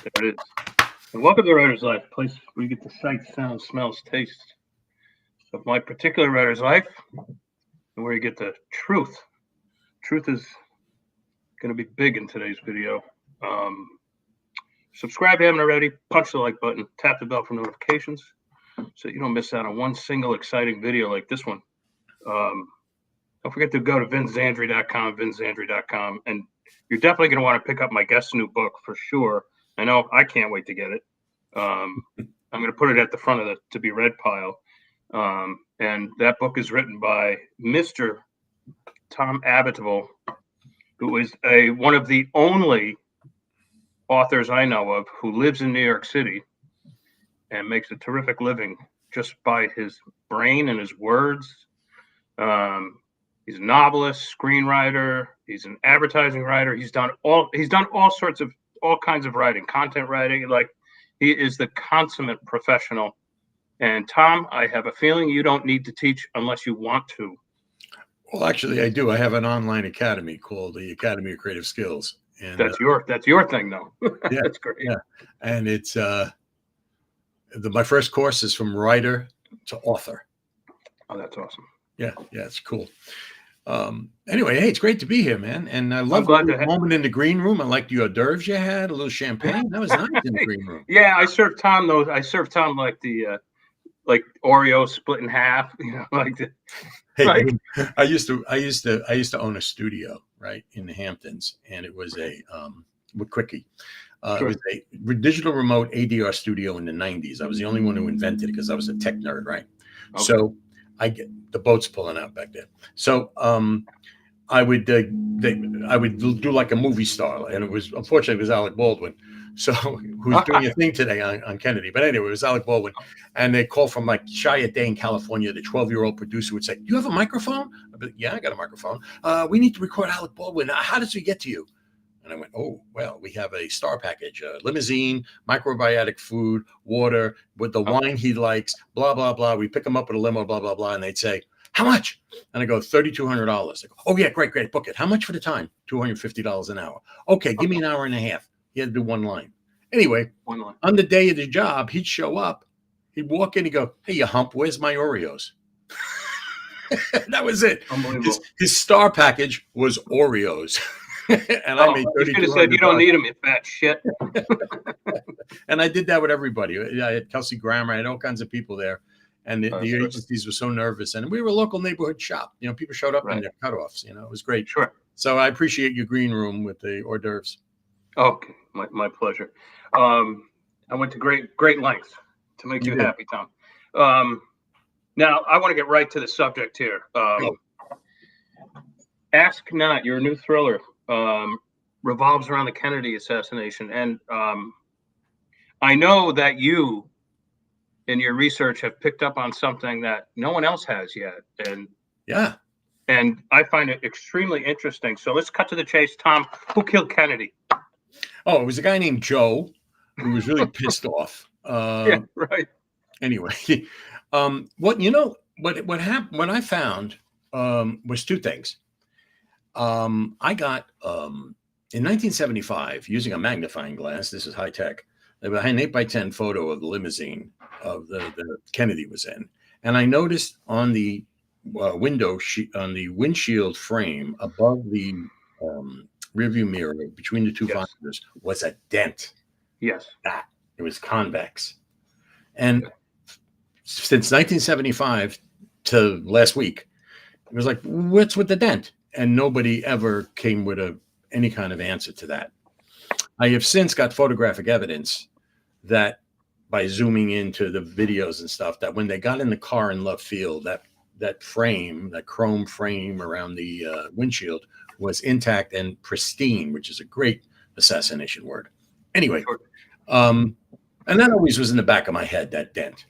There it is. And welcome to Writer's Life, a place where you get the sights, sounds, smells, tastes of my particular writer's life, and where you get the truth. Truth is going to be big in today's video. Subscribe if you haven't already. Punch the like button. Tap the bell for notifications so you don't miss out on one single exciting video like this one. Don't forget to go to vincezandri.com, and you're definitely going to want to pick up my guest's new book for sure. I know I can't wait to get it. I'm going to put it at the front of the to be read pile. And that book is written by Mr. Tom Avitabile, who is one of the only authors I know of who lives in New York City and makes a terrific living just by his brain and his words. He's a novelist, screenwriter. He's an advertising writer. He's done all kinds of writing, content writing. Like, he is the consummate professional. And Tom, I have a feeling you don't need to teach unless you want to. Well, actually, I do. I have an online academy called the Academy of Creative Skills. And that's your thing, though. Yeah, That's great. Yeah, and it's my first course is from writer to author. Oh, that's awesome. Yeah, it's cool. Anyway, hey, it's great to be here, man. And I love the moment in the green room. I liked your hors d'oeuvres you had, a little champagne. That was nice in the green room. Yeah, I served Tom those. I served Tom like the like Oreo split in half, like the. Hey, like, I used to own a studio right in the Hamptons, and it was a with Quickie. Sure. It was a digital remote ADR studio in the 90s. I was the only one who invented it because I was a tech nerd, right? Okay. So I get the boat's pulling out back there. So I would do like a movie star, and unfortunately it was Alec Baldwin. So who's doing a thing today on Kennedy. But anyway, it was Alec Baldwin. And they called from like Chiat, California. The 12-year-old producer would say, "Do you have a microphone?" I'd be like, "Yeah, I got a microphone. We need to record Alec Baldwin. How does we get to you?" And I went, "Oh, well, we have a star package, limousine, microbiotic food, water, with the wine he likes, blah, blah, blah. We pick him up with a limo, blah, blah, blah." And they'd say, "How much?" And I go, $3,200. I go, "Oh, yeah, great. Book it. How much for the time?" $250 an hour. "Okay, give me an hour and a half." He had to do one line. Anyway, on the day of the job, he'd show up. He'd walk in and go, "Hey, you hump, where's my Oreos?" That was it. His star package was Oreos. And I made $3,200. You should have said, "You don't need them, you fat shit." And I did that with everybody. I had Kelsey Grammer. I had all kinds of people there. And the agencies were so nervous. And we were a local neighborhood shop. People showed up in their cutoffs. It was great. Sure. So I appreciate your green room with the hors d'oeuvres. Okay, my pleasure. I went to great lengths to make you happy, Tom. Now I want to get right to the subject here. Ask Not, your new thriller, revolves around the Kennedy assassination, and I know that you, in your research, have picked up on something that no one else has yet, and I find it extremely interesting. So let's cut to the chase, Tom. Who killed Kennedy? Oh, it was a guy named Joe who was really pissed off. Yeah, right. Anyway, what happened? What I found was two things. I got in 1975 using a magnifying glass. This is high tech. An 8x10 photo of the limousine of the Kennedy was in, and I noticed on the windshield frame above the rearview mirror between the two visors was a dent. Yes. It was convex. And since 1975 to last week, it was like, what's with the dent? And nobody ever came with any kind of answer to that. I have since got photographic evidence that by zooming into the videos and stuff, that when they got in the car in left field, that frame, that chrome frame around the windshield was intact and pristine, which is a great assassination word. Anyway, and that always was in the back of my head, that dent.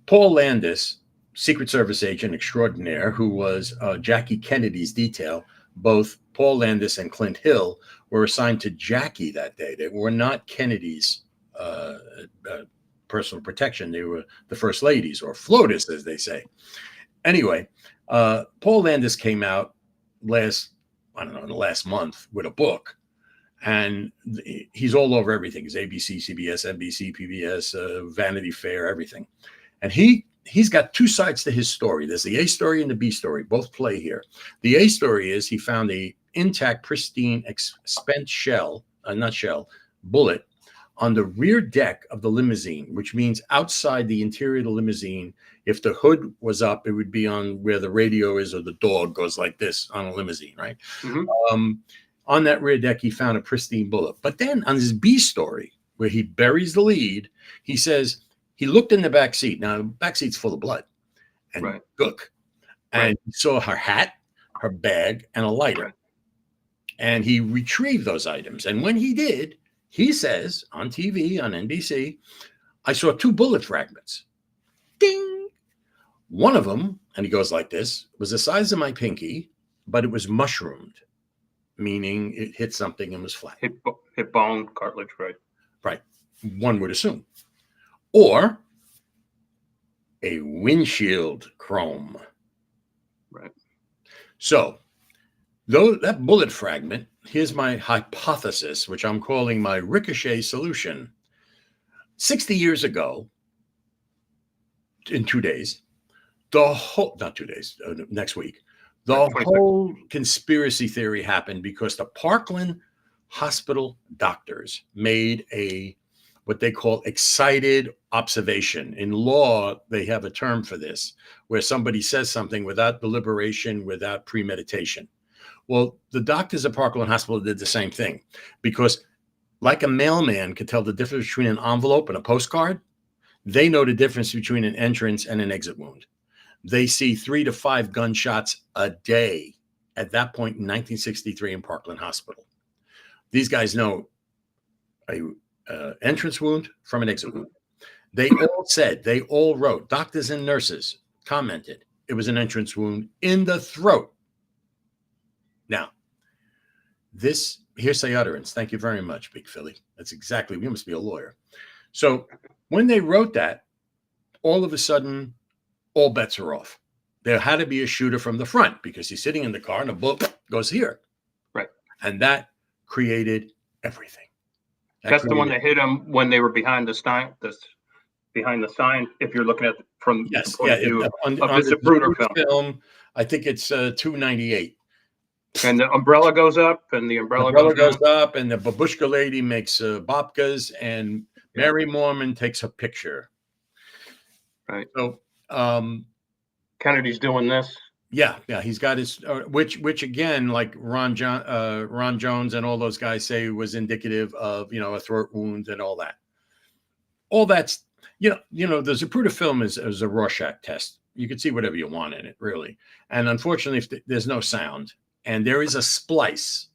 Paul Landis, Secret Service agent extraordinaire, who was Jackie Kennedy's detail, both Paul Landis and Clint Hill were assigned to Jackie that day. They were not Kennedy's personal protection. They were the first ladies, or FLOTUS, as they say. Anyway, Paul Landis came out in the last month with a book and he's all over everything. He's ABC, CBS, NBC, PBS, Vanity Fair, everything. And he's got two sides to his story. There's the A story and the B story. Both play here. The A story is he found a intact, pristine, spent bullet on the rear deck of the limousine, which means outside the interior of the limousine. If the hood was up, it would be on where the radio is, or the dog goes like this on a limousine, right? Mm-hmm. On that rear deck, he found a pristine bullet. But then on his B story, where he buries the lead, he says he looked in the back seat. Now, the back seat's full of blood and gook. And he saw her hat, her bag, and a lighter. Right. And he retrieved those items. And when he did, he says on TV, on NBC, I saw 2 bullet fragments. Ding! One of them, and he goes like this, was the size of my pinky, but it was mushroomed, meaning it hit something and was flat. Hit bone, cartilage, right? Right. One would assume. Or a windshield chrome. Right. So, though that bullet fragment, here's my hypothesis, which I'm calling my ricochet solution. 60 years ago, in 2 days, next week, the whole conspiracy theory happened because the Parkland Hospital doctors made what they call excited observation. In law, they have a term for this, where somebody says something without deliberation, without premeditation. Well, the doctors at Parkland Hospital did the same thing, because like a mailman could tell the difference between an envelope and a postcard, they know the difference between an entrance and an exit wound. They see 3 to 5 gunshots a day at that point in 1963 in Parkland Hospital. These guys know a entrance wound from an exit wound. They all wrote, doctors and nurses commented, it was an entrance wound in the throat. Now, this hearsay utterance, thank you very much, Big Philly. That's exactly, you must be a lawyer. So when they wrote that, all of a sudden, all bets are off. There had to be a shooter from the front because he's sitting in the car and a bullet goes here. Right. And that created everything. That's the one that hit him when they were behind the sign. Behind the sign, if you're looking at from the point of view of the Zapruder film. I think it's 298. And the umbrella goes up, and the umbrella goes up, and the babushka lady makes babkas, and Mary Mormon takes a picture. Right. So Kennedy's doing this. Yeah, he's got his which again, like Ron Jones and all those guys say was indicative of a throat wound and all that. All that's the Zapruder film is a Rorschach test. You can see whatever you want in it, really. And unfortunately, if there's no sound, and there is a splice,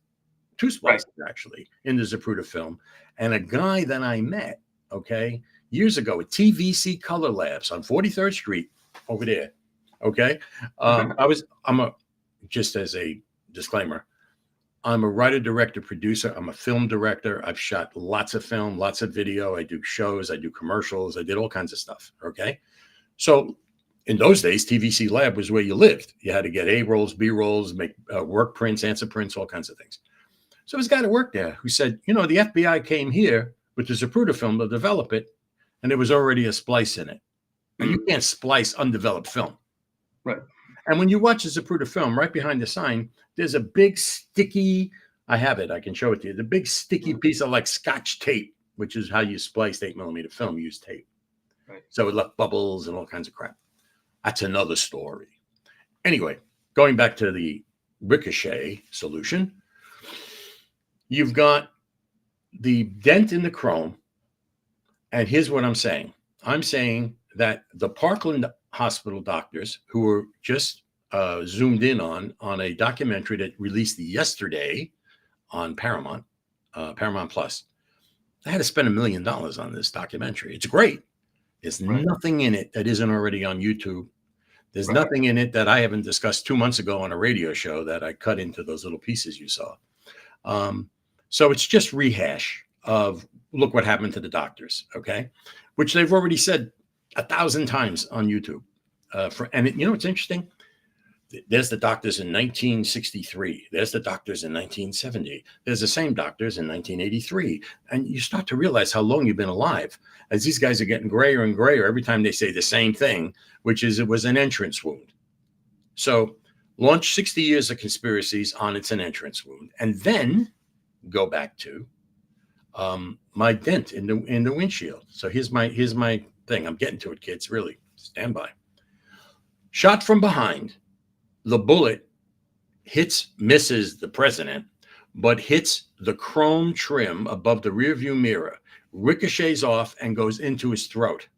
2 splices actually in the Zapruder film, and a guy that I met years ago at TVC Color Labs on 43rd Street over there. Okay. Just as a disclaimer, I'm a writer, director, producer. I'm a film director. I've shot lots of film, lots of video. I do shows, I do commercials. I did all kinds of stuff. Okay. So in those days, TVC Lab was where you lived. You had to get A rolls, B rolls, make work prints, answer prints, all kinds of things. So this guy that worked there who said, the FBI came here with the Zapruder film to develop it, and there was already a splice in it. And you can't splice undeveloped film. Right. And when you watch the Zapruder film, right behind the sign, there's a big sticky, I have it, I can show it to you, the big sticky piece of like Scotch tape, which is how you splice 8mm film, use tape. Right. So it left bubbles and all kinds of crap. That's another story. Anyway, going back to the ricochet solution, you've got the dent in the chrome. And here's what I'm saying. I'm saying that the Parkland Hospital doctors, who were just zoomed in on a documentary that released yesterday on Paramount Plus, they had to spend $1 million on this documentary. It's great. There's nothing in it that isn't already on YouTube. There's nothing in it that I haven't discussed 2 months ago on a radio show that I cut into those little pieces you saw. So it's just rehash of look what happened to the doctors, which they've already said 1,000 times on YouTube. And it's interesting. There's the doctors in 1963. There's the doctors in 1970. There's the same doctors in 1983. And you start to realize how long you've been alive as these guys are getting grayer and grayer every time they say the same thing, which is it was an entrance wound. So launch 60 years of conspiracies on it's an entrance wound. And then go back to my dent in the windshield. So here's my thing. I'm getting to it, kids. Really, stand by. Shot from behind. The bullet misses the president, but hits the chrome trim above the rearview mirror, ricochets off, and goes into his throat.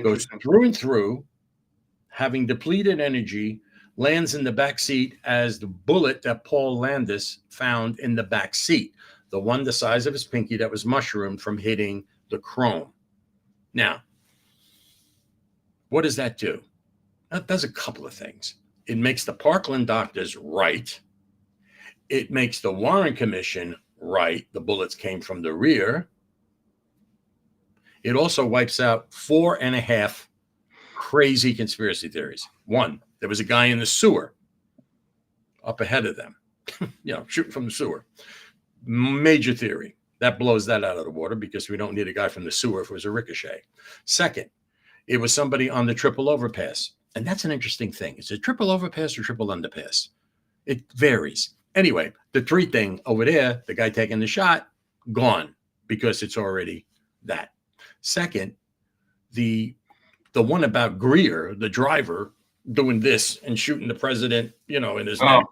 Goes through and through, having depleted energy, lands in the back seat as the bullet that Paul Landis found in the back seat, the one the size of his pinky that was mushroomed from hitting the chrome. Now, what does that do? That does a couple of things. It makes the Parkland doctors right. It makes the Warren Commission right. The bullets came from the rear. It also wipes out 4.5 crazy conspiracy theories. One, there was a guy in the sewer up ahead of them, shooting from the sewer. Major theory. That blows that out of the water because we don't need a guy from the sewer if it was a ricochet. Second, it was somebody on the triple overpass. And that's an interesting thing. Is it triple overpass or triple underpass? It varies. Anyway, the three thing over there, the guy taking the shot, gone because it's already that. Second, the one about Greer, the driver, doing this and shooting the president, in his neck.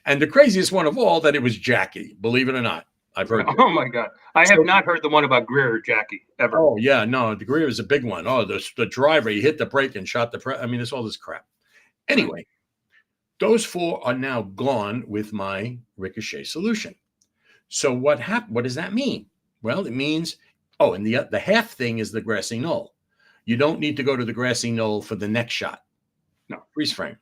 And the craziest one of all, that it was Jackie, believe it or not. I've heard. Oh my God. I have not heard the one about Greer or Jackie ever. Oh yeah, no, the Greer is a big one. Oh, the driver, he hit the brake and shot the there's all this crap. Anyway, those 4 are now gone with my ricochet solution. So what happened? What does that mean? Well, it means, and the half thing is the grassy knoll. You don't need to go to the grassy knoll for the next shot. No, freeze frame.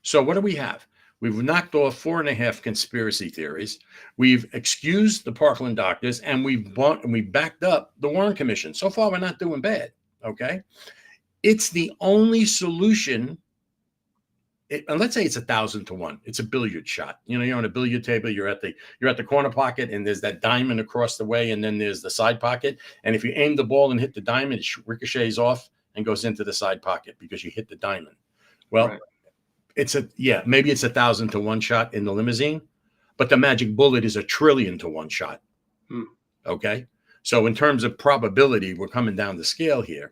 So what do we have? We've knocked off 4.5 conspiracy theories. We've excused the Parkland doctors, and we backed up the Warren Commission. So far, we're not doing bad. Okay, it's the only solution. And let's say it's 1,000 to 1. It's a billiard shot. You're on a billiard table. You're at the corner pocket, and there's that diamond across the way, and then there's the side pocket. And if you aim the ball and hit the diamond, it ricochets off and goes into the side pocket because you hit the diamond. Well. Right. Maybe it's 1,000 to 1 shot in the limousine, but the magic bullet is 1 trillion to 1 shot. Okay. So in terms of probability, we're coming down the scale here.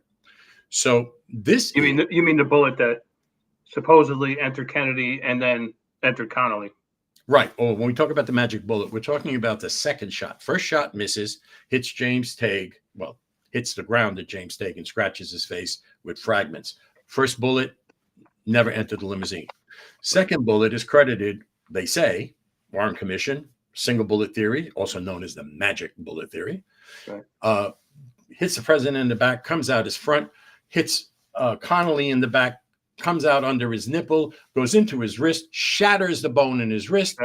So this, you mean the bullet that supposedly entered Kennedy and then entered Connolly? Right. Oh, when we talk about the magic bullet, we're talking about the second shot. First shot misses, hits James Tague. Well, hits the ground at James Tague and scratches his face with fragments. First bullet never entered the limousine. Second bullet is credited, they say, Warren Commission, single bullet theory, also known as the magic bullet theory. Right. Hits the president in the back, comes out his front, hits Connolly in the back, comes out under his nipple, goes into his wrist, shatters the bone in his wrist,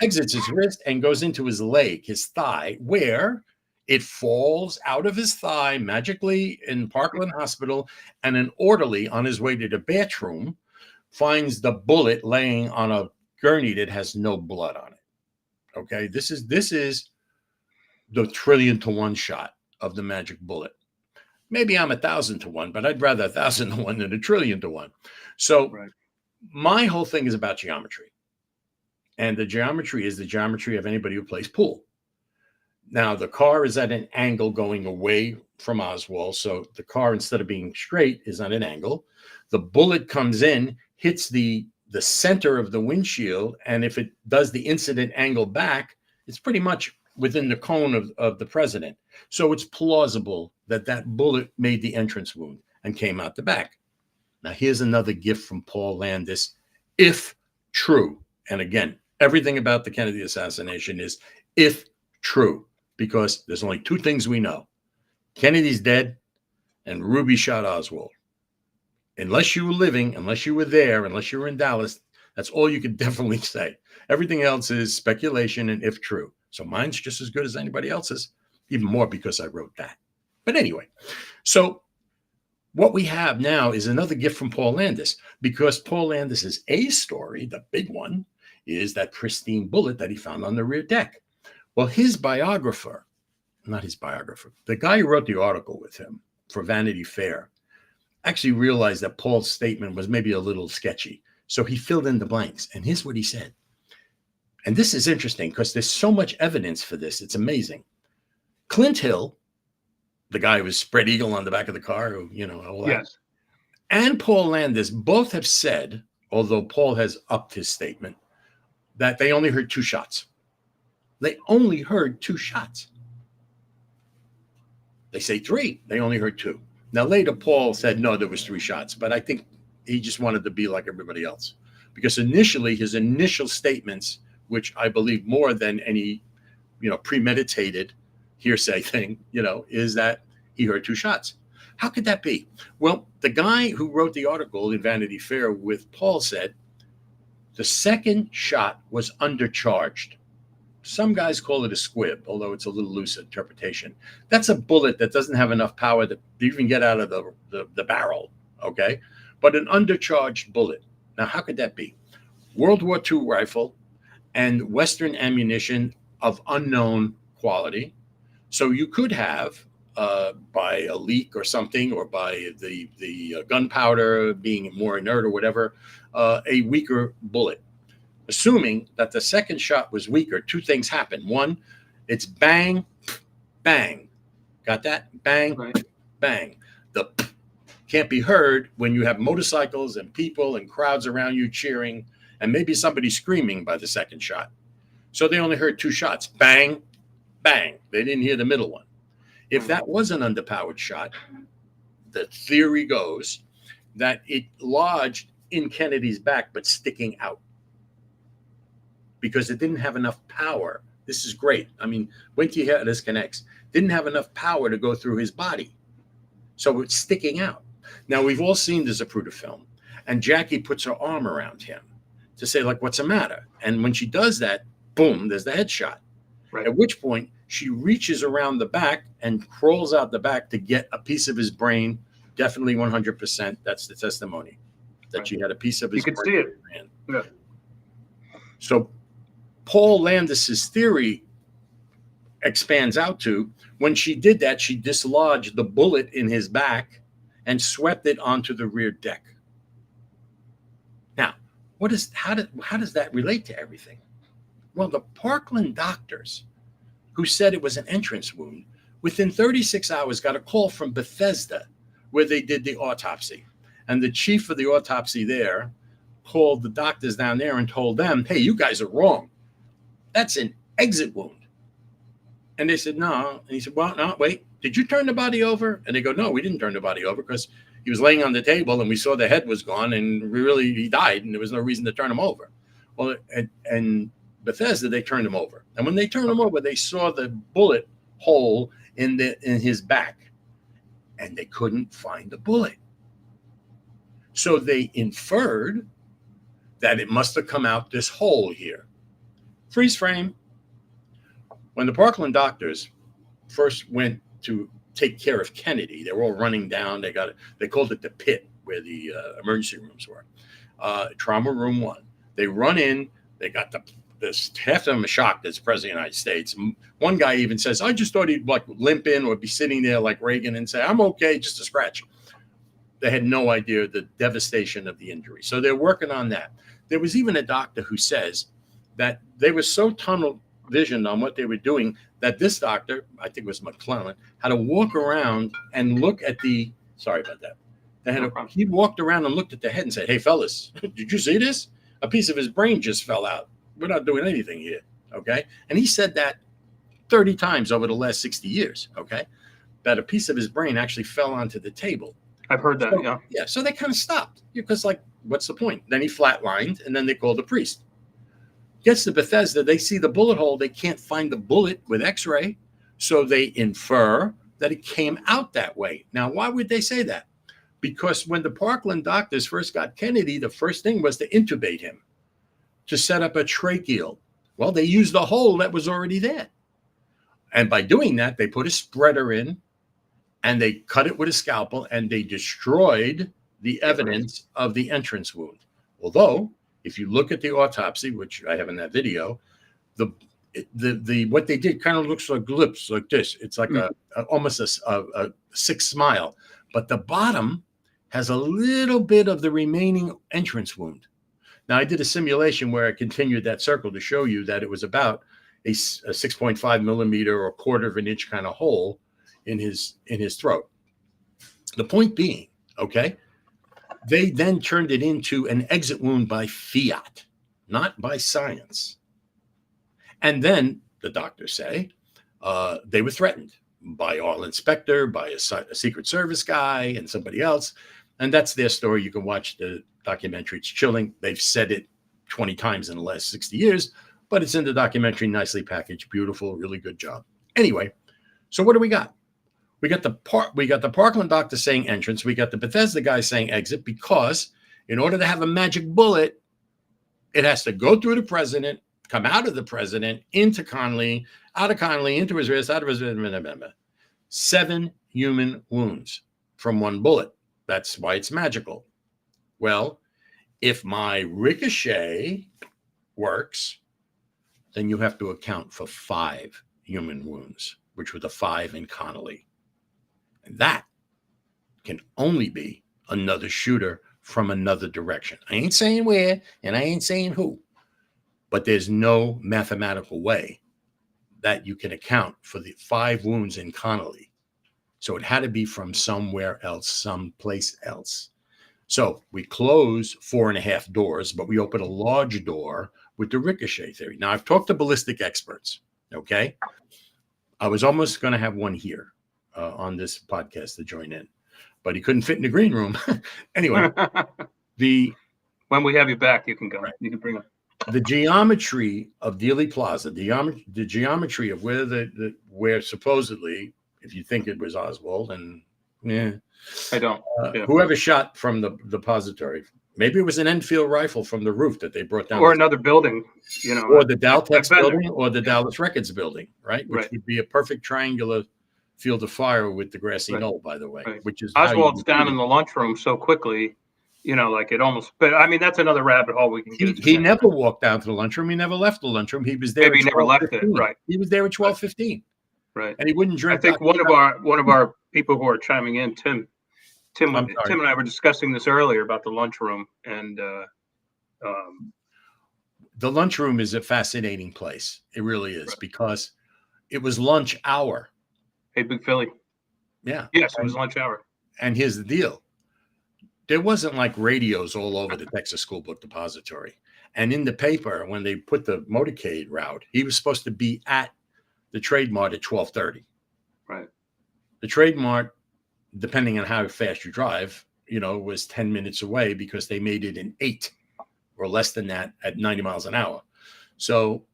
exits his wrist, and goes into his leg, his thigh, where it falls out of his thigh magically in Parkland Hospital, and an orderly on his way to the bathroom finds the bullet laying on a gurney that has no blood on it. Okay, this is the 1 trillion to 1 shot of the magic bullet. Maybe I'm 1,000 to 1, but I'd rather 1,000 to 1 than 1 trillion to 1. So my whole thing is about geometry. And the geometry is the geometry of anybody who plays pool. Now, the car is at an angle going away from Oswald. So the car, instead of being straight, is at an angle. The bullet comes in, hits the center of the windshield. And if it does the incident angle back, it's pretty much within the cone of the president. So it's plausible that that bullet made the entrance wound and came out the back. Now, here's another gift from Paul Landis, if true. And again, everything about the Kennedy assassination is if true, because there's only two things we know. Kennedy's dead and Ruby shot Oswald. Unless you were living, unless you were there, unless you were in Dallas, that's all you can definitely say. Everything else is speculation and if true. So mine's just as good as anybody else's, even more because I wrote that. But anyway, so What we have now is another gift from Paul Landis, because Paul Landis's A story, the big one, is that pristine bullet that he found on the rear deck. Well, his biographer, not his biographer, the guy who wrote the article with him for Vanity Fair, actually realized that Paul's statement was maybe a little sketchy. So he filled in the blanks. And here's what he said. And this is interesting because there's so much evidence for this. It's amazing. Clint Hill, the guy who was spread eagle on the back of the car, who, all that, Yes. and Paul Landis both have said, although Paul has upped his statement, that they only heard 2 shots. They only heard 2 shots. They say 3. They only heard 2. Now, later, Paul said, no, there was 3 shots. But I think he just wanted to be like everybody else. Because initially, his initial statements, which I believe more than any, premeditated hearsay thing, is that he heard 2 shots. How could that be? Well, the guy who wrote the article in Vanity Fair with Paul said the second shot was undercharged. Some guys call it a squib, although it's a little loose interpretation. That's a bullet that doesn't have enough power to even get out of the barrel, okay? But an undercharged bullet. Now, how could that be? World War II rifle and Western ammunition of unknown quality. So you could have, by a leak or something, or by the gunpowder being more inert or whatever, a weaker bullet. Assuming that the second shot was weaker, 2 things happen. One, it's bang, bang. Got that? Bang, Right. bang. The can't be heard when you have motorcycles and people and crowds around you cheering, and maybe somebody screaming by the second shot. So they only heard 2 shots. Bang, bang. They didn't hear the middle one. If that was an underpowered shot, the theory goes that it lodged in Kennedy's back, but sticking out, because it didn't have enough power. This is great. I mean, when you hear this connects, didn't have enough power to go through his body. So it's sticking out. Now, we've all seen the Zapruder film, and Jackie puts her arm around him to say, like, what's the matter? And when she does that, boom, there's the headshot. Right. At which point she reaches around the back and crawls out the back to get a piece of his brain. Definitely 100%. That's the testimony, that Right. she had a piece of his brain. You can see it. Yeah. So Paul Landis's theory expands out to, when she did that, she dislodged the bullet in his back and swept it onto the rear deck. Now, how does that relate to everything? Well, the Parkland doctors, who said it was an entrance wound, within 36 hours got a call from Bethesda, where they did the autopsy. And the chief of the autopsy there called the doctors down there and told them, hey, you guys are wrong. That's an exit wound. And they said, no. And he said, well, no, wait, did you turn the body over? And they go, no, we didn't turn the body over, because he was laying on the table and we saw the head was gone, and he died, and there was no reason to turn him over. Well, and Bethesda, they turned him over. And when they turned him over, they saw the bullet hole in his back, and they couldn't find the bullet. So they inferred that it must have come out this hole here. Freeze frame. When the Parkland doctors first went to take care of Kennedy, they were all running down. They called it the pit, where the emergency rooms were. Trauma room 1. They run in. They got half of them are shocked as president of the United States. One guy even says, I just thought he'd like limp in or be sitting there like Reagan and say, I'm okay, just a scratch. They had no idea the devastation of the injury. So they're working on that. There was even a doctor who says that they were so tunnel visioned on what they were doing that this doctor, I think it was McClellan, had to walk around and look at sorry about that. He walked around and looked at the head and said, hey, fellas, did you see this? A piece of his brain just fell out. We're not doing anything here, okay? And he said that 30 times over the last 60 years, okay? That a piece of his brain actually fell onto the table. I've heard that, yeah. Yeah, so they kind of stopped, because, like, what's the point? Then he flatlined, and then they called the priest. Gets to Bethesda, they see the bullet hole. They can't find the bullet with X-ray, so they infer that it came out that way. Now, why would they say that? Because when the Parkland doctors first got Kennedy, the first thing was to intubate him, to set up a tracheal. Well, they used the hole that was already there. And by doing that, they put a spreader in and they cut it with a scalpel, and they destroyed the evidence of the entrance wound. Although, if you look at the autopsy, which I have in that video, the what they did kind of looks like lips like this. It's like almost a sick smile, but the bottom has a little bit of the remaining entrance wound. Now, I did a simulation where I continued that circle to show you that it was about a 6.5 millimeter or quarter of an inch kind of hole in his throat. The point being, okay, they then turned it into an exit wound by fiat, not by science. And then the doctors say they were threatened by our inspector, by a Secret Service guy and somebody else. And that's their story. You can watch the documentary. It's chilling. They've said it 20 times in the last 60 years, but it's in the documentary, nicely packaged, beautiful, really good job. Anyway, so what do we got? We got the Parkland doctor saying entrance. We got the Bethesda guy saying exit, because in order to have a magic bullet, it has to go through the president, come out of the president, into Connolly, out of Connolly, into his wrist, out of his wrist. 7 human wounds from one bullet. That's why it's magical. Well, if my ricochet works, then you have to account for 5 human wounds, which were the 5 in Connolly. And that can only be another shooter from another direction. I ain't saying where, and I ain't saying who, but there's no mathematical way that you can account for the 5 wounds in Connolly. So it had to be from somewhere else, someplace else. So we close 4.5 doors, but we open a large door with the ricochet theory. Now, I've talked to ballistic experts, okay? I was almost going to have one here on this podcast to join in, but he couldn't fit in the green room. Anyway, when we have you back, you can go. Right. You can bring him. The geometry of Dealey Plaza, the geometry of where supposedly, if you think it was Oswald, and I don't. Whoever shot from the depository, maybe it was an Enfield rifle from the roof that they brought down, or another building, or the Daltex building, or the Dallas Records building, right? Which would be a perfect triangular field of fire with the grassy knoll, by the way. Which is Oswald's down in the lunchroom so quickly, like it almost. But I mean, that's another rabbit hole we can get. He never walked down to the lunchroom. He never left the lunchroom. He was there. Maybe he never left it. Right. He was there at 12:15. Right. And he wouldn't drink. I think one of our people who are chiming in, Tim and I were discussing this earlier about the lunchroom, and the lunchroom is a fascinating place. It really is, because it was lunch hour. Hey, Big Philly. Yeah. Yes, it was lunch hour. And here's the deal. There wasn't like radios all over the Texas School Book Depository. And in the paper, when they put the motorcade route, he was supposed to be at the Trade Mart at 12:30. Right. The Trade Mart, depending on how fast you drive, was 10 minutes away, because they made it in 8 or less than that at 90 miles an hour. So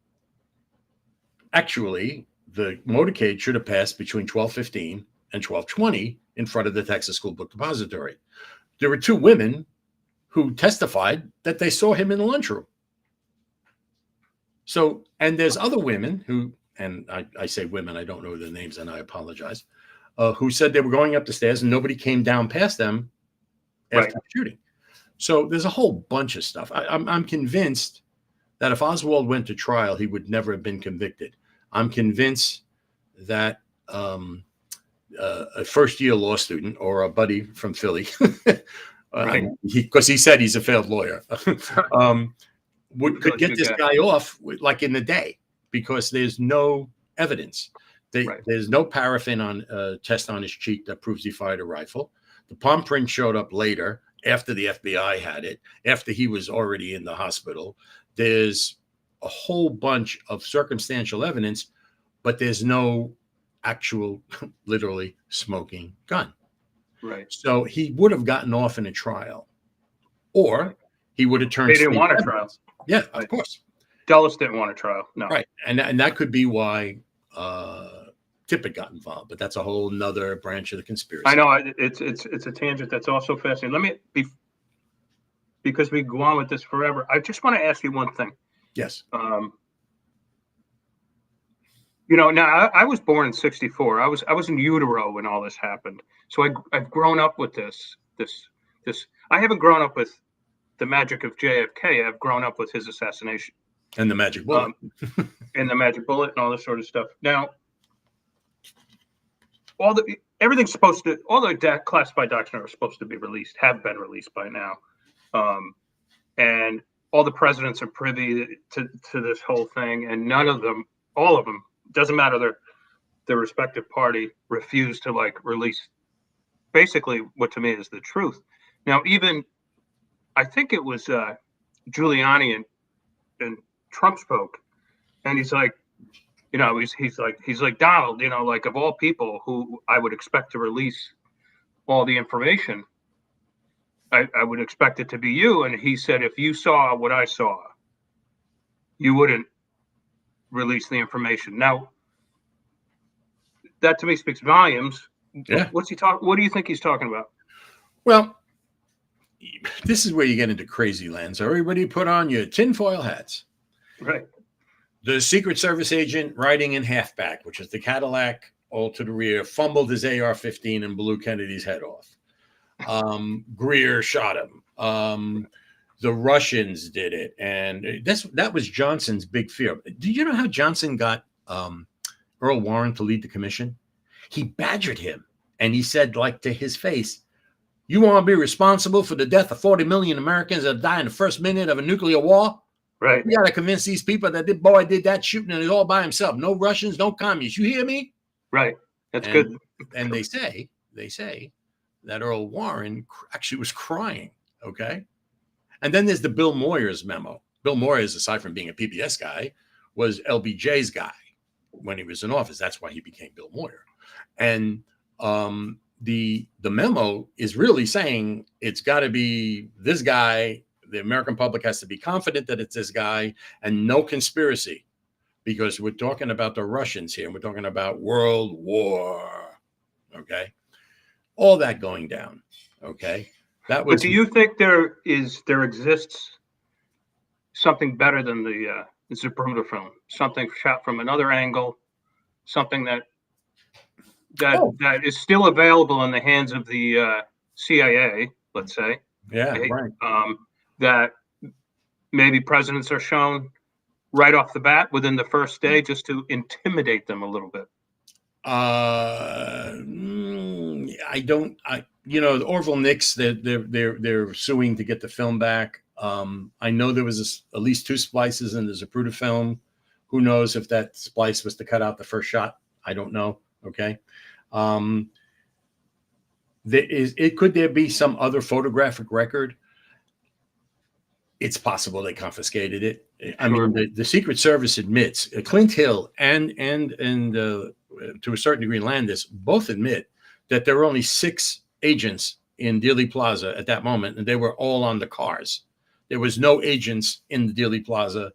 actually, the motorcade should have passed between 12:15 and 12:20 in front of the Texas School Book Depository. There were 2 women who testified that they saw him in the lunchroom. So, and there's other women who, and I say women, I don't know their names, and I apologize, who said they were going up the stairs and nobody came down past them after the shooting. So there's a whole bunch of stuff. I'm convinced that if Oswald went to trial, he would never have been convicted. I'm convinced that a first-year law student, or a buddy from Philly, because he said he's a failed lawyer, could get this guy off like in the day, because there's no evidence. There's no paraffin on test on his cheek that proves he fired a rifle. The palm print showed up later, after the FBI had it, after he was already in the hospital. There's a whole bunch of circumstantial evidence, but there's no actual, literally smoking gun. Right. So he would have gotten off in a trial, or he would have turned. They didn't want a trial. Yeah, of course. Dulles didn't want a trial. No. Right. And that could be why Tippett got involved, but that's a whole nother branch of the conspiracy. I know it's a tangent that's also fascinating. Let me because we go on with this forever. I just want to ask you one thing. Yes. Now I was born in '64. I was in utero when all this happened. So I've grown up with this. I haven't grown up with the magic of JFK. I've grown up with his assassination and the magic bullet, and the magic bullet, and all this sort of stuff. Now, everything's supposed to, all the classified documents are supposed to be released, have been released by now, and all the presidents are privy to this whole thing, and none of them, all of them, doesn't matter their respective party, refuse to release basically what to me is the truth. Now, even I think it was Giuliani and Trump spoke, and he's like, he's like Donald, of all people who I would expect to release all the information, I would expect it to be you. And he said, if you saw what I saw, you wouldn't release the information. Now, that to me speaks volumes. Yeah. What do you think he's talking about? Well, this is where you get into crazy land. So everybody put on your tinfoil hats. Right. The Secret Service agent riding in halfback, which is the Cadillac all to the rear, fumbled his AR-15 and blew Kennedy's head off. Greer shot him. The Russians did it. And that was Johnson's big fear. Do you know how Johnson got Earl Warren to lead the commission? He badgered him. And he said, to his face, you want to be responsible for the death of 40 million Americans that die in the first minute of a nuclear war? Right. You got to convince these people that this boy did that shooting and it's all by himself. No Russians, no communists. You hear me? Right. That's good. And they say that Earl Warren actually was crying. Okay. And then there's the Bill Moyers memo. Bill Moyers, aside from being a PBS guy, was LBJ's guy when he was in office. That's why he became Bill Moyer. And the memo is really saying it's got to be this guy. The American public has to be confident that it's this guy, and no conspiracy, because we're talking about the Russians here. We're talking about World War. Okay. All that going down. Okay. That was. But do you think there exists something better than the Zapruder film? Something shot from another angle, something that is still available in the hands of the CIA, let's say. Yeah, right. That maybe presidents are shown right off the bat within the first day just to intimidate them a little bit. The Orville Nix, they're suing to get the film back. I know there was at least 2 splices in the Zapruder film. Who knows if that splice was to cut out the first shot? I don't know. Okay. Could there be some other photographic record? It's possible they confiscated it. I mean, the Secret Service admits, Clint Hill and to a certain degree Landis both admit that there were only 6 agents in Dealey Plaza at that moment, and they were all on the cars. There was no agents in the Dealey Plaza.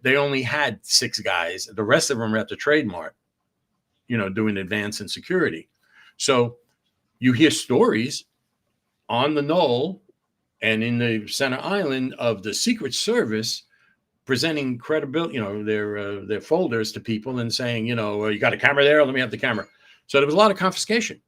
They only had 6 guys. The rest of them were at the Trade Mart, doing advance and security. So you hear stories on the Knoll and in the Center Island of the Secret Service presenting credibility, their folders to people and saying, you got a camera there? Let me have the camera. So there was a lot of confiscation.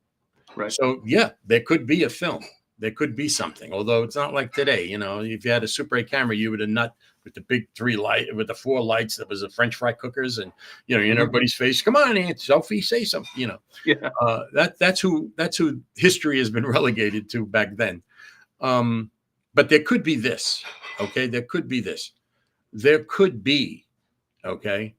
Right. So yeah, there could be a film. There could be something, although it's not like today. If you had a Super 8 camera, you would have not with the big 3 light, with the 4 lights that was the French fry cookers, and in everybody's face. Come on, Aunt Sophie, say something. Yeah. That's who history has been relegated to back then. But there could be this. Okay, there could be this. There could be. Okay.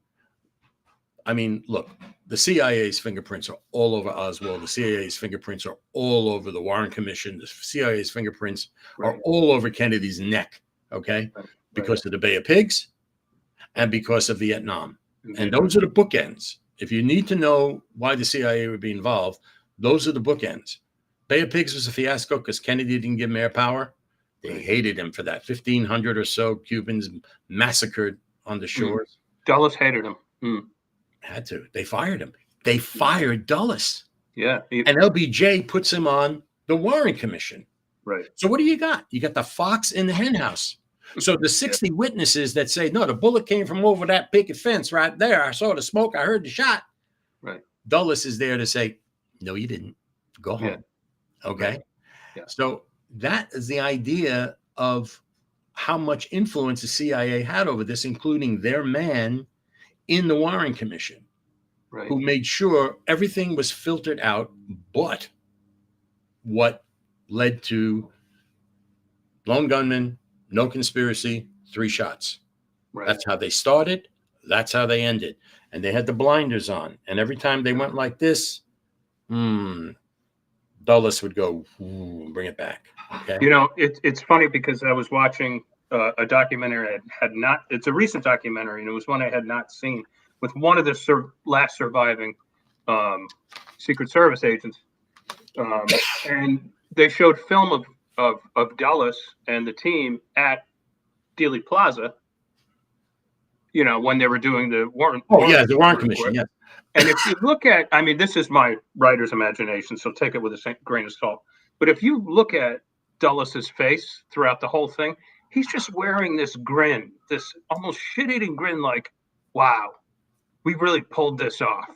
I mean, look, the CIA's fingerprints are all over Oswald. The CIA's fingerprints are all over the Warren Commission. The CIA's fingerprints are all over Kennedy's neck. Okay. Right. Because of the Bay of Pigs and because of Vietnam. And those are the bookends. If you need to know why the CIA would be involved, those are the bookends. Bay of Pigs was a fiasco because Kennedy didn't give him air power. They hated him for that. 1,500 or so Cubans massacred on the shores. Dulles hated him. Had to. They fired him. They fired Dulles. Yeah. And LBJ puts him on the Warren Commission. Right. So what do you got? You got the fox in the hen house. So the 60 witnesses that say, no, the bullet came from over that picket fence right there. I saw the smoke. I heard the shot. Right. Dulles is there to say, no, you didn't. Go home. Okay. Right. Yeah. So that is the idea of how much influence the CIA had over this, including their man in the Warren Commission, Right. who made sure everything was filtered out, but what led to lone gunman, no conspiracy, 3 shots. Right. That's how they started. That's how they ended. And they had the blinders on. And every time they went like this, Dulles would go, bring it back. Okay. You know, it's funny because I was watching a documentary I had not, it's a recent documentary, and it was one I had not seen, with one of the last surviving Secret Service agents. And they showed film of Dulles and the team at Dealey Plaza, you know, when they were doing the Warren. The Warren Commission, yeah. And if you look at, I mean, this is my writer's imagination, so take it with a grain of salt. But if you look at Dulles's face throughout the whole thing, he's just wearing this grin, this almost shit-eating grin, like, wow, we really pulled this off.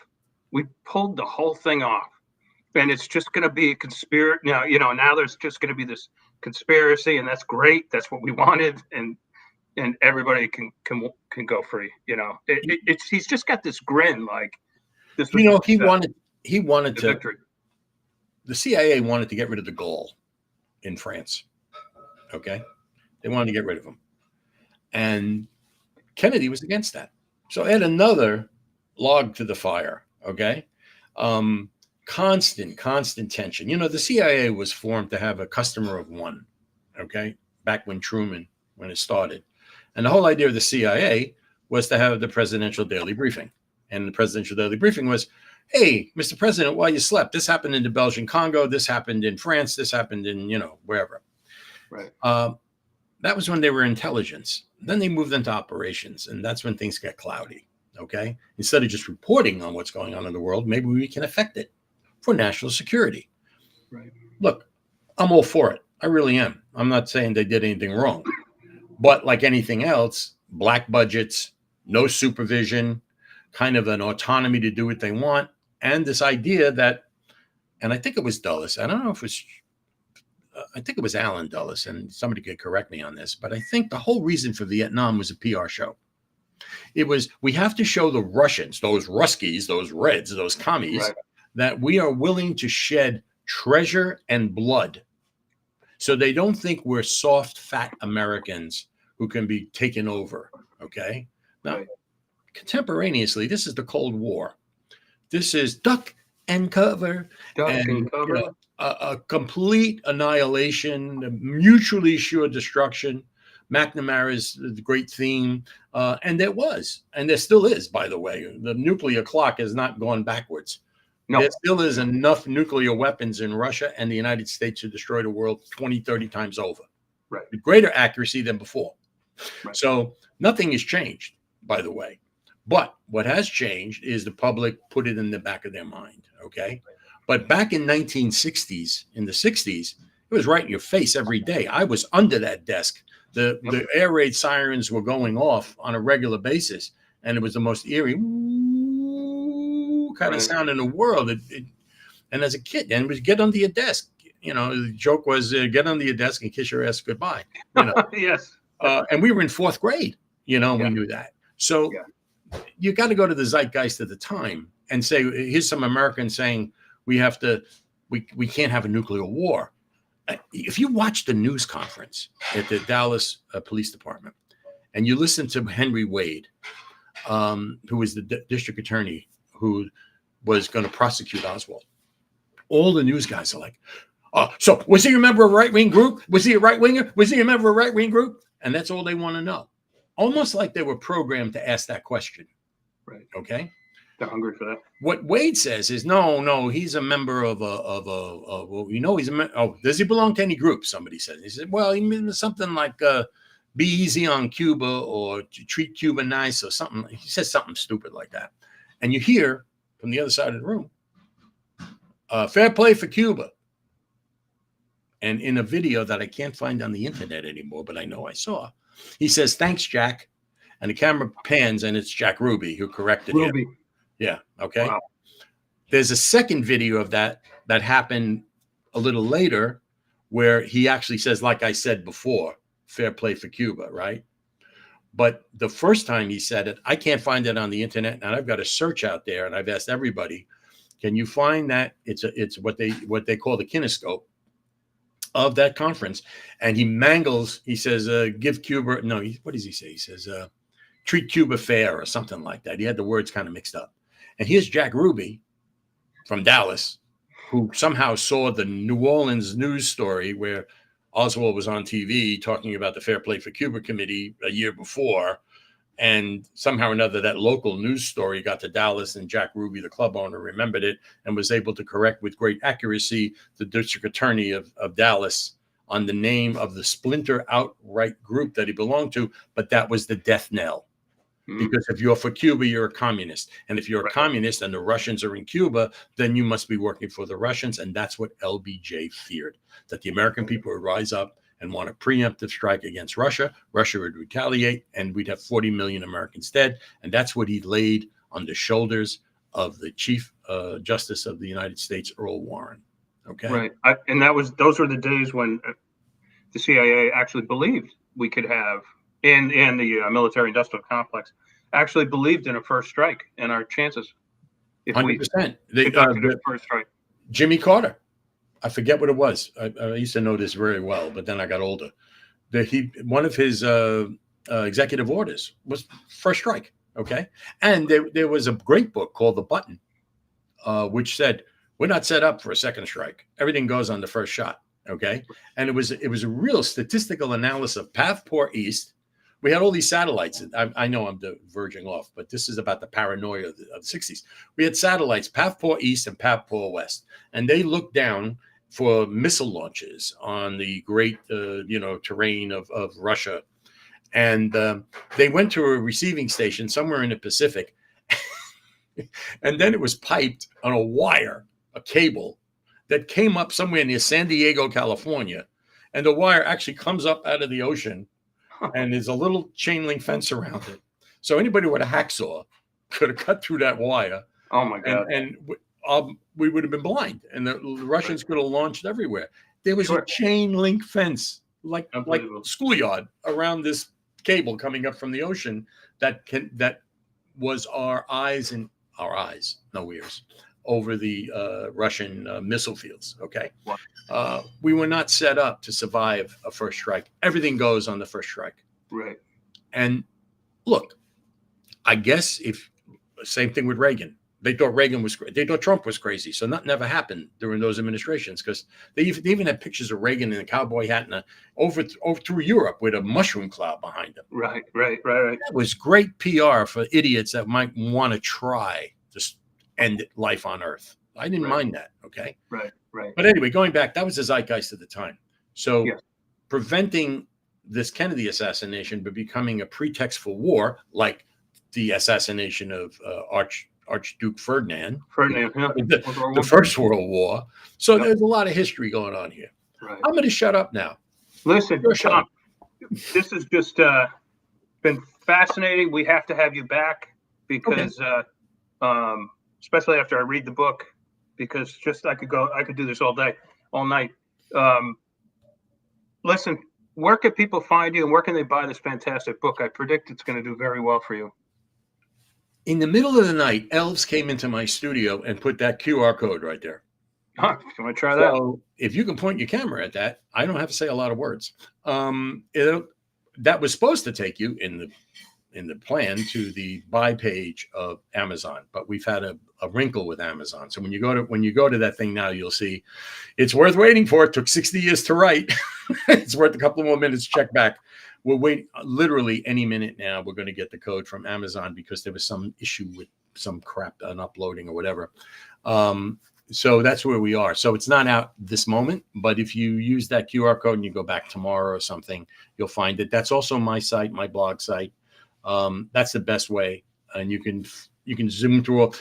We pulled the whole thing off. And it's just going to be a conspiracy. Now there's just going to be this conspiracy, and that's great. That's what we wanted. And everybody can go free. You know, he's just got this grin, like this. You know, he wanted to. Victory. The CIA wanted to get rid of de Gaulle in France. Okay, they wanted to get rid of him, and Kennedy was against that. So add another log to the fire. Okay, constant tension. You know, the CIA was formed to have a customer of one. Okay, back when it started. And the whole idea of the CIA was to have the presidential daily briefing. And the presidential daily briefing was, hey, Mr. President, while you slept, this happened in the Belgian Congo, this happened in France, this happened in, wherever. Right. That was when they were intelligence. Then they moved into operations, and that's when things get cloudy, okay? Instead of just reporting on what's going on in the world, maybe we can affect it for national security. Right. Look, I'm all for it. I really am. I'm not saying they did anything wrong. But like anything else, black budgets, no supervision, kind of an autonomy to do what they want. And this idea that, and I think it was Dulles, I don't know if it was, I think it was Alan Dulles, and somebody could correct me on this, but I think the whole reason for Vietnam was a PR show. It was, we have to show the Russians, those Ruskies, those Reds, those commies, right, that we are willing to shed treasure and blood. So they don't think we're soft, fat Americans who can be taken over, okay? Now, contemporaneously, this is the Cold War. This is duck and cover. A complete annihilation, mutually assured destruction. McNamara's the great theme. And there was, and there still is, by the way. The nuclear clock has not gone backwards. No. There still is enough nuclear weapons in Russia and the United States to destroy the world 20, 30 times over. Right. With greater accuracy than before. Right. So nothing has changed, by the way. But what has changed is the public put it in the back of their mind, okay? But back in the 60s, it was right in your face every day. I was under that desk. The air raid sirens were going off on a regular basis, and it was the most eerie kind of sound in the world. And as a kid, and it was get under your desk. You know, the joke was get under your desk and kiss your ass goodbye. You know? Yes. And we were in 4th grade, we knew that. So you got to go to the zeitgeist of the time and say, here's some Americans saying we can't have a nuclear war. If you watch the news conference at the Dallas Police Department and you listen to Henry Wade, who was the district attorney who was going to prosecute Oswald, all the news guys are like, so was he a member of a right-wing group? Was he a right-winger? Was he a member of a right-wing group? And that's all they want to know. Almost like they were programmed to ask that question. Right. Okay. They're hungry for that. What Wade says is, no, he's a member of he's does he belong to any group? Somebody says. He said, well, he means something like be easy on Cuba or treat Cuba nice or something. He says something stupid like that. And you hear from the other side of the room, fair play for Cuba. And in a video that I can't find on the internet anymore, but I know I saw, He says, "Thanks, Jack." And the camera pans, and it's Jack Ruby who corrected him. Ruby. Yeah. Okay. Wow. There's a second video of that happened a little later where he actually says, like I said before, fair play for Cuba, right? But the first time he said it, I can't find it on the internet, and I've got a search out there, and I've asked everybody, can you find that? It's what they call the kinescope of that conference. And he mangles, he says, give Cuba, no, what does he say? He says, treat Cuba fair or something like that. He had the words kind of mixed up. And here's Jack Ruby from Dallas, who somehow saw the New Orleans news story where Oswald was on TV talking about the Fair Play for Cuba committee a year before. And somehow or another, that local news story got to Dallas, and Jack Ruby, the club owner, remembered it and was able to correct with great accuracy the district attorney of Dallas on the name of the splinter outright group that he belonged to. But that was the death knell. Because if you're for Cuba, you're a communist. And if you're a communist and the Russians are in Cuba, then you must be working for the Russians. And that's what LBJ feared, that the American people would rise up and want a preemptive strike against Russia. Russia would retaliate, and we'd have 40 million Americans dead. And that's what he laid on the shoulders of the Chief Justice of the United States, Earl Warren. Okay. Right. And those were the days when the CIA actually believed we could have, and the military industrial complex actually believed in a first strike and our chances. If 100%. we conducted a first strike. Jimmy Carter. I forget what it was. I used to know this very well, but then I got older. One of his executive orders was first strike. Okay. And there was a great book called The Button, which said, we're not set up for a second strike. Everything goes on the first shot. Okay. And it was a real statistical analysis of path poor east. We had all these satellites. I know I'm diverging off, but this is about the paranoia of the 60s. We had satellites, path poor east and path poor west. And they looked down for missile launches on the great, terrain of Russia. And they went to a receiving station somewhere in the Pacific. And then it was piped on a wire, a cable that came up somewhere near San Diego, California. And the wire actually comes up out of the ocean, and there's a little chain link fence around it. So anybody with a hacksaw could have cut through that wire. Oh my God. And we would have been blind, and the Russians could have launched everywhere. There was a chain link fence, like schoolyard, around this cable coming up from the ocean that was our eyes, no ears, over the Russian missile fields. Okay. Wow. We were not set up to survive a first strike. Everything goes on the first strike. Right. And look, I guess same thing with Reagan. They thought Trump was crazy. So nothing ever happened during those administrations, because they even had pictures of Reagan in a cowboy hat and over through Europe with a mushroom cloud behind him. Right. That was great PR for idiots that might want to try to end life on Earth. I didn't mind that. Okay. Right. But anyway, going back, that was the zeitgeist at the time. So preventing this Kennedy assassination by becoming a pretext for war, like the assassination of Archduke Ferdinand, the First World War. So there's a lot of history going on here. Right. I'm going to shut up now. Listen, Tom, this has just been fascinating. We have to have you back because, especially after I read the book, because I could do this all night. Listen, where can people find you, and where can they buy this fantastic book? I predict it's going to do very well for you. In the middle of the night, elves came into my studio and put that QR code right there. Can I try that? So if you can point your camera at that, I don't have to say a lot of words. That was supposed to take you in the plan to the buy page of Amazon, but we've had a wrinkle with Amazon. So when you go to that thing now, you'll see it's worth waiting for. It took 60 years to write. It's worth a couple more minutes. Check back. We'll wait literally any minute now. We're going to get the code from Amazon because there was some issue with some crap on uploading or whatever. So that's where we are. So it's not out this moment, but if you use that QR code and you go back tomorrow or something, you'll find it. That's also my site, my blog site. That's the best way. And you can zoom through.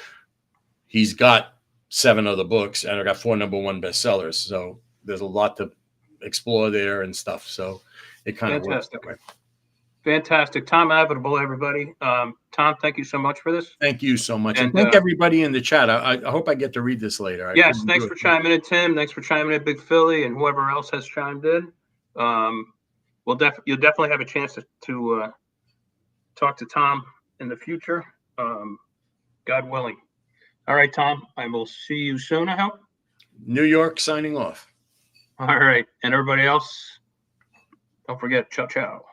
He's got 7 other books, and I got 4 #1 bestsellers. So there's a lot to explore there and stuff. So it kind of works that way. Fantastic. Tom Avitabile, everybody. Tom, thank you so much for this. Thank you so much. And thank everybody in the chat. I hope I get to read this later. Yes, thanks for chiming in, Tim. Thanks for chiming in, Big Philly, and whoever else has chimed in. You'll definitely have a chance to talk to Tom in the future, God willing. All right, Tom, I will see you soon, I hope. New York signing off. All right. And everybody else, don't forget, ciao, ciao.